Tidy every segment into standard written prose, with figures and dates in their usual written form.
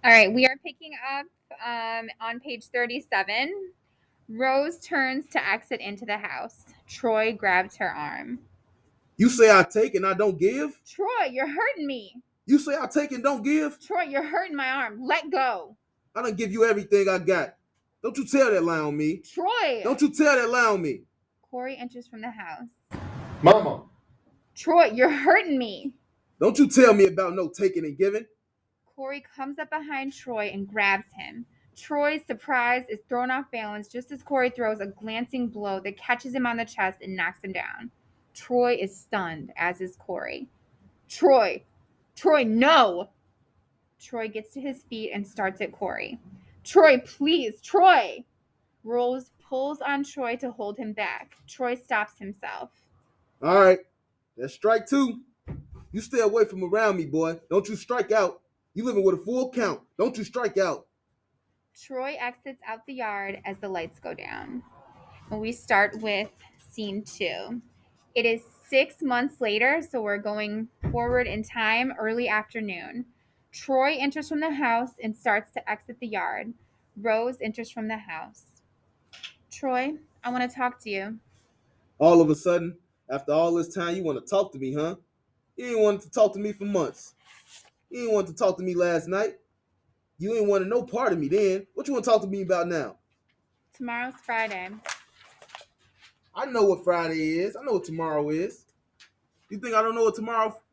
All right, we are picking up on page 37. Rose turns to exit into the house. Troy grabs her arm. You say I take and I don't give? Troy, you're hurting me. You say I take and don't give? Troy, you're hurting my arm. Let go. I done give you everything I got. Don't you tell that lie on me. Troy. Don't you tell that lie on me. Corey enters from the house. Mama. Troy, you're hurting me. Don't you tell me about no taking and giving. Corey comes up behind Troy and grabs him. Troy's surprise is thrown off balance just as Corey throws a glancing blow that catches him on the chest and knocks him down. Troy is stunned, as is Corey. Troy, no! Troy gets to his feet and starts at Corey. Troy, please, Troy! Rose pulls on Troy to hold him back. Troy stops himself. All right, that's strike two. You stay away from around me, boy. Don't you strike out. You living with a full count. Don't you strike out. Troy exits out the yard as the lights go down. And we start with scene 2. It is 6 months later, so we're going forward in time, early afternoon. Troy enters from the house and starts to exit the yard. Rose enters from the house. Troy, I want to talk to you. All of a sudden, after all this time, you want to talk to me, huh? You ain't wanted to talk to me for months. You ain't wanted to talk to me last night. You ain't wanted no part of me then. What you want to talk to me about now? Tomorrow's Friday. I know what Friday is. I know what tomorrow is. You think I don't know what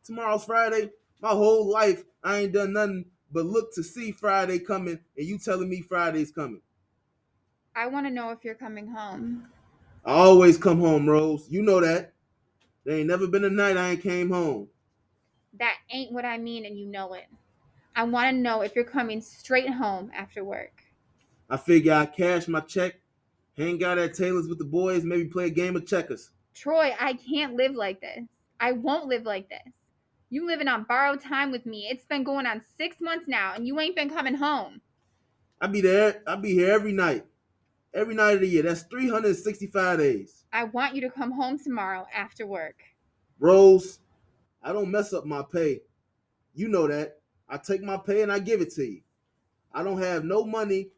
tomorrow's Friday? My whole life, I ain't done nothing but look to see Friday coming, and you telling me Friday's coming. I want to know if you're coming home. I always come home, Rose. You know that. There ain't never been a night I ain't came home. That ain't what I mean, and you know it. I want to know if you're coming straight home after work. I figure I cash my check, hang out at Taylor's with the boys, maybe play a game of checkers. Troy, I can't live like this. I won't live like this. You living on borrowed time with me. It's been going on 6 months now, and you ain't been coming home. I be there. I be here every night. Every night of the year. That's 365 days. I want you to come home tomorrow after work. Rose, I don't mess up my pay. You know that. I take my pay and I give it to you. I don't have no money,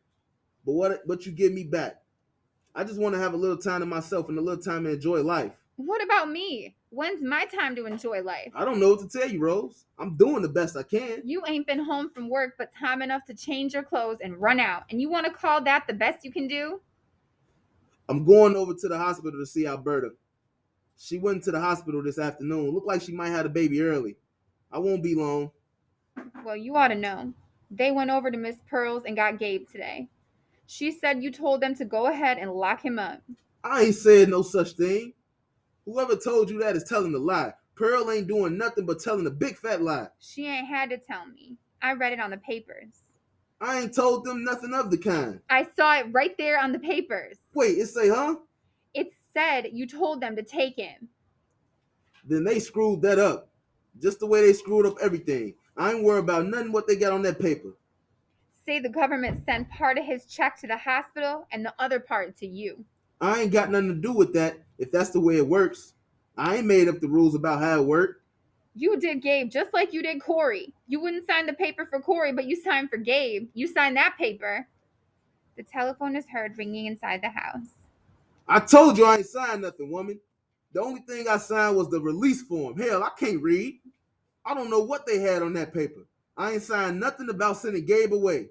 but what you give me back. I just want to have a little time to myself and a little time to enjoy life. What about me? When's my time to enjoy life? I don't know what to tell you, Rose. I'm doing the best I can. You ain't been home from work but time enough to change your clothes and run out. And you want to call that the best you can do? I'm going over to the hospital to see Alberta. She went to the hospital this afternoon. Looked like she might have a baby early. I won't be long. Well, you ought to know. They went over to Miss Pearl's and got Gabe today. She said you told them to go ahead and lock him up. I ain't said no such thing. Whoever told you that is telling a lie. Pearl ain't doing nothing but telling a big fat lie. She ain't had to tell me. I read it on the papers. I ain't told them nothing of the kind. I saw it right there on the papers. Wait, it say, huh? It said you told them to take him. Then they screwed that up. Just the way they screwed up everything. I ain't worried about nothing what they got on that paper. Say the government sent part of his check to the hospital and the other part to you. I ain't got nothing to do with that if that's the way it works. I ain't made up the rules about how it worked. You did Gabe just like you did Corey. You wouldn't sign the paper for Corey, but you signed for Gabe. You signed that paper. The telephone is heard ringing inside the house. I told you I ain't signed nothing, woman. The only thing I signed was the release form. Hell, I can't read. I don't know what they had on that paper. I ain't signed nothing about sending Gabe away.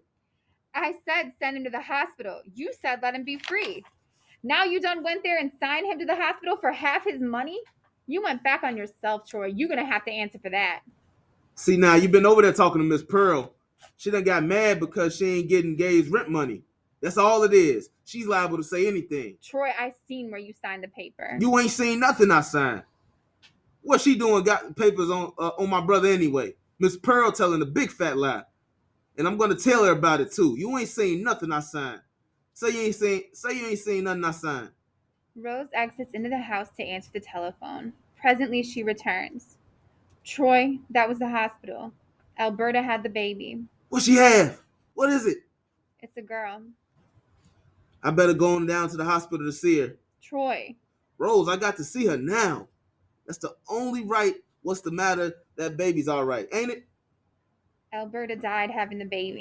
I said send him to the hospital. You said let him be free. Now you done went there and signed him to the hospital for half his money? You went back on yourself, Troy. You're going to have to answer for that. See, now, you been over there talking to Miss Pearl. She done got mad because she ain't getting Gabe's rent money. That's all it is. She's liable to say anything. Troy, I seen where you signed the paper. You ain't seen nothing I signed. What she doing got papers on my brother anyway. Miss Pearl telling a big fat lie. And I'm going to tell her about it too. You ain't seen nothing I signed. Say you ain't seen nothing I signed. Rose exits into the house to answer the telephone. Presently, she returns. Troy, that was the hospital. Alberta had the baby. What she have? What is it? It's a girl. I better go on down to the hospital to see her. Troy. Rose, I got to see her now. That's the only right. What's the matter? That baby's all right, ain't it? Alberta died having the baby.